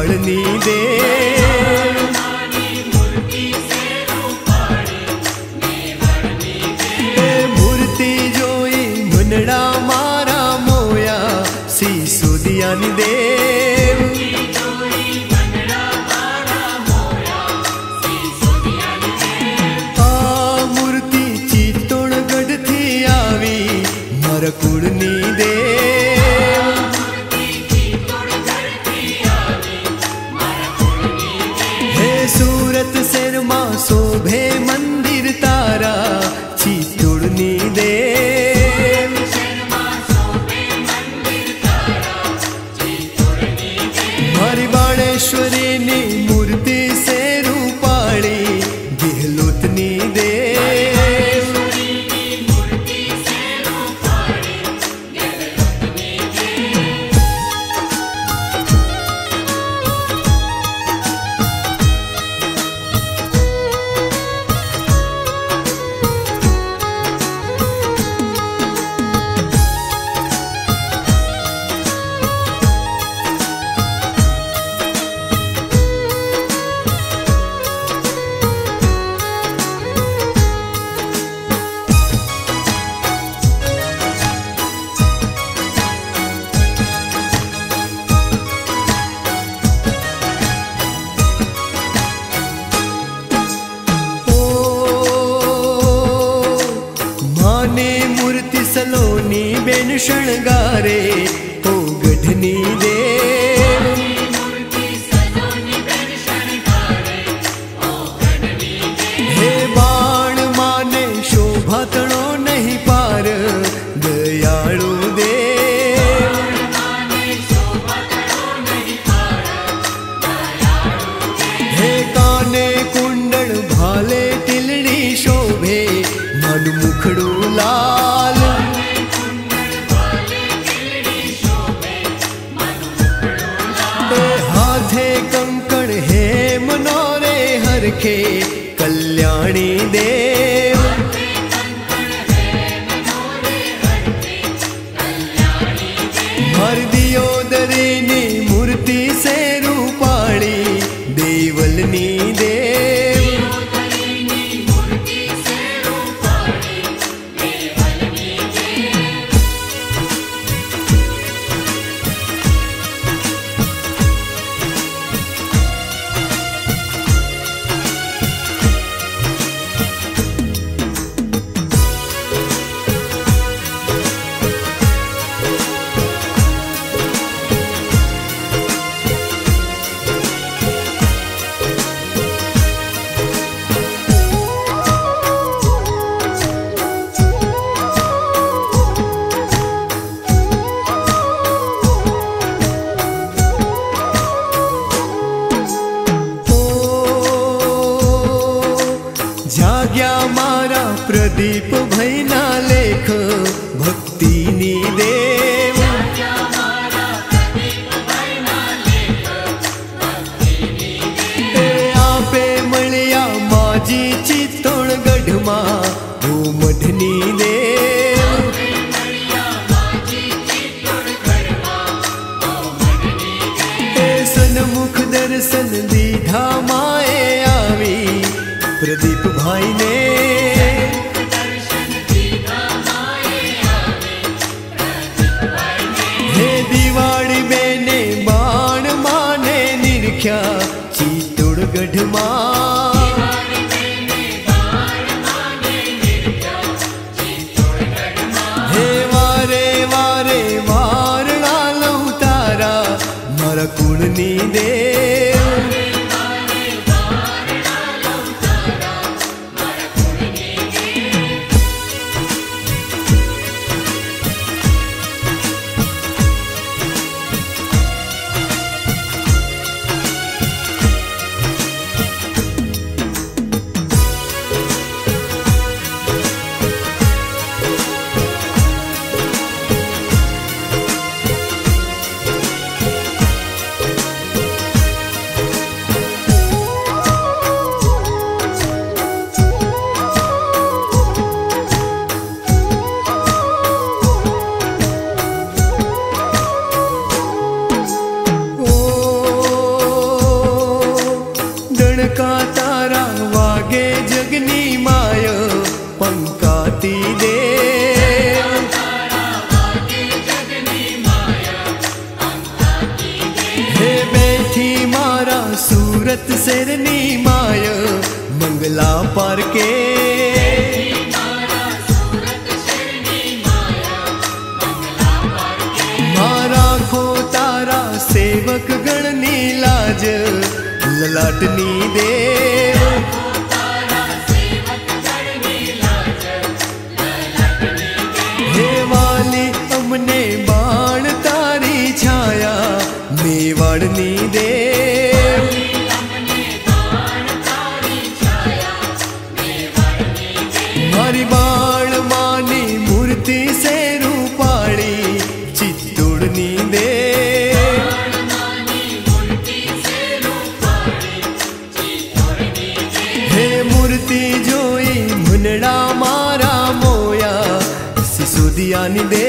વાળની દે મૂર્તિ જોઈ મનડા મારા મોયા સિસોદિયાની દેવ આ મૂર્તિ ચિત્તોડગઢથી આવી મારા કુળની દેવ હે સુરત શહેરમાં શોભે મંદિર તારા ચિત્તોડની દેવ મારી બાણેશ્વરીની મૂર્તિ સે રૂપાળી ગેહલોતની દેવ સલોની બેન શણગારે ઓ ગઢની દેવ હે બાણ માને શોભાતણો નહીં પાર દયાળુ દેવ હે કાને કુંડળ ભાલે ટીલડી શોભે માનું મુખડું લાલ हाथे कंकण हे मनोरे हरखे कल्याणी देव हर दियोदरीनी मूर्ति से रूपाળી देवलनी देव જાગ્યા મારા પ્રદીપ ભઈના લેખ ભક્તિની દેવ આપે મળ્યા માજી ચિત્તોડગઢમાં ઓ મઢની દેવ સન્મુખ દર્શન દીધા માએ આવી प्रदीप भाई ने हे दिवाળી बेने बाण माने निरख्या चित्तोड़गढ़ मां हे वारे वारे वारणा लऊ तारा मारा कुळनी देव सूरत शेरनी माय मंगला पार के मारा खो तारा सेवक गणनी लाज ललाटनी देव हे वाली अमने बाण तारी छाया मेवाड़नी देव मारी बाण मानी मूर्ति से रूपाड़ी चित्तूड़नी देव हे मूर्ति जोई मुनड़ा मारा मोया सिसोदियानी दे